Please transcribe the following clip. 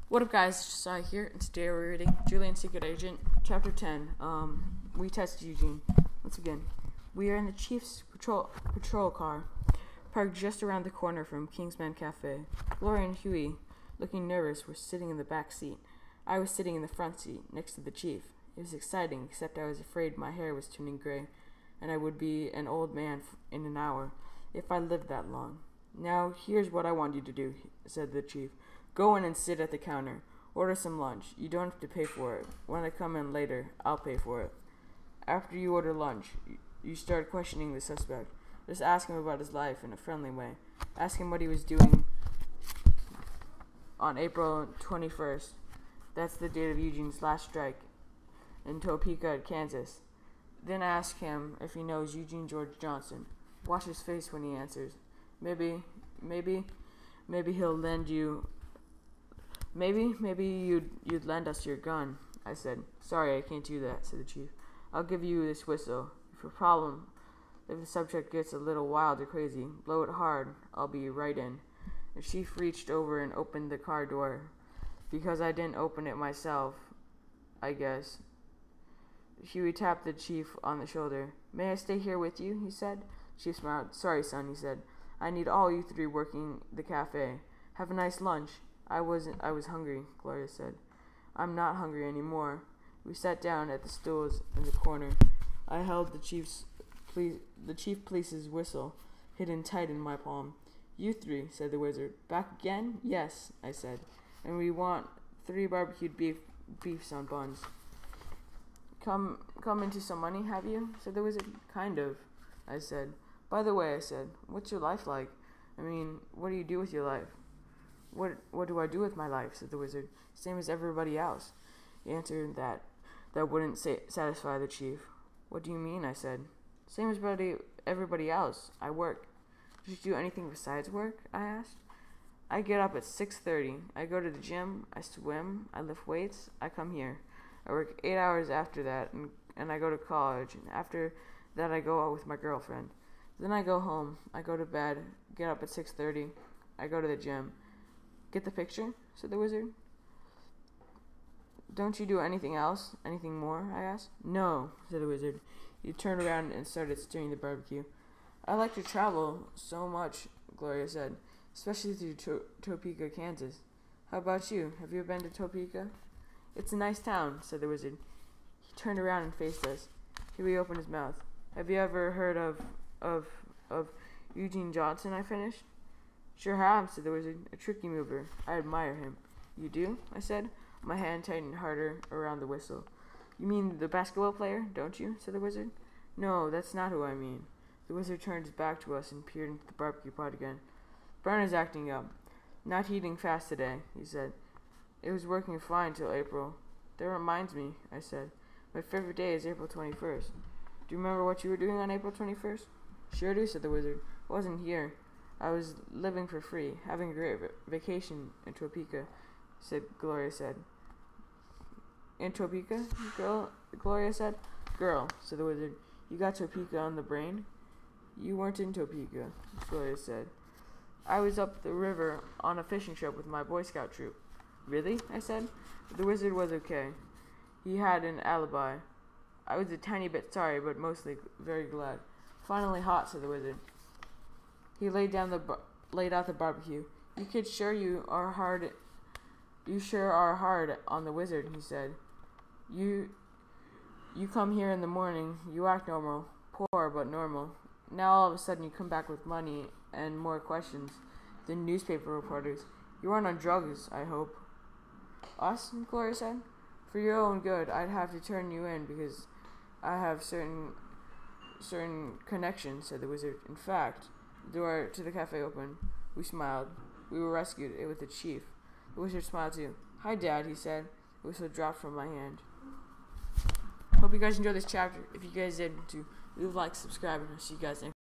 What up, guys? Josiah here, and today we're reading Julian Secret Agent, Chapter 10. We test Eugene. Once again, we are in the Chief's patrol car, parked just around the corner from Kingsman Cafe. Gloria and Huey, looking nervous, were sitting in the back seat. I was sitting in the front seat, next to the Chief. It was exciting, except I was afraid my hair was turning gray, and I would be an old man in an hour, if I lived that long. Now, here's what I want you to do, said the Chief. Go in and sit at the counter. Order some lunch. You don't have to pay for it. When I come in later, I'll pay for it. After you order lunch, you start questioning the suspect. Just ask him about his life in a friendly way. Ask him what he was doing on April 21st. That's the date of Eugene's last strike in Topeka, Kansas. Then ask him if he knows Eugene George Johnson. Watch his face when he answers. Maybe he'll lend you... Maybe you'd lend us your gun, I said. Sorry, I can't do that, said the Chief. I'll give you this whistle. If the subject gets a little wild or crazy, blow it hard. I'll be right in. The Chief reached over and opened the car door. Because I didn't open it myself, I guess. Huey tapped the Chief on the shoulder. May I stay here with you, he said. The Chief smiled. Sorry, son, he said. I need all you three working the cafe. Have a nice lunch. I was hungry, Gloria said. I'm not hungry anymore. We sat down at the stools in the corner. I held the Chief Police's whistle, hidden tight in my palm. You three, said the wizard. Back again? Yes, I said. And we want 3 barbecued beefs on buns. Come into some money, have you? Said the wizard. Kind of, I said. By the way, I said, what's your life like? I mean, what do you do with your life? What do I do with my life? Said the wizard. Same as everybody else. He answered that wouldn't satisfy the Chief. What do you mean? I said. Same as everybody else. I work. Did you do anything besides work? I asked. I get up at 6:30. I go to the gym. I swim. I lift weights. I come here. I work 8 hours after that, and I go to college. And after that, I go out with my girlfriend. Then I go home. I go to bed. Get up at 6:30. I go to the gym. Get the picture? Said the wizard. Don't you do anything else? Anything more? I asked. No, said the wizard. He turned around and started stirring the barbecue. I like to travel so much, Gloria said, especially through Topeka, Kansas. How about you? Have you been to Topeka? It's a nice town, said the wizard. He turned around and faced us. Huey opened his mouth. Have you ever heard of Eugene Johnson? I finished. Sure have, said the wizard. A tricky mover. I admire him. You do? I said. My hand tightened harder around the whistle. You mean the basketball player, don't you? Said the wizard. No, that's not who I mean. The wizard turned his back to us and peered into the barbecue pot again. Brown is acting up. Not heating fast today, he said. It was working fine till April. That reminds me, I said. My favorite day is April 21st. Do you remember what you were doing on April 21st? Sure do, said the wizard. I wasn't here. I was living for free, having a great vacation in Topeka, Gloria said. In Topeka? Gloria said. Girl, said the wizard. You got Topeka on the brain? You weren't in Topeka, Gloria said. I was up the river on a fishing trip with my Boy Scout troop. Really? I said. The wizard was okay. He had an alibi. I was a tiny bit sorry, but mostly very glad. Finally hot, said the wizard. He laid out the barbecue. You kids sure are hard on the wizard, he said. You come here in the morning, you act normal. Poor, but normal. Now all of a sudden you come back with money and more questions than newspaper reporters. You aren't on drugs, I hope. Us? Gloria said. For your own good, I'd have to turn you in because I have certain connections, said the wizard. In fact, the door to the cafe opened. We smiled. We were rescued with the Chief. The wizard smiled too. Hi, Dad, he said. The whistle dropped from my hand. Hope you guys enjoyed this chapter. If you guys did, leave a like, subscribe, and I'll see you guys next time.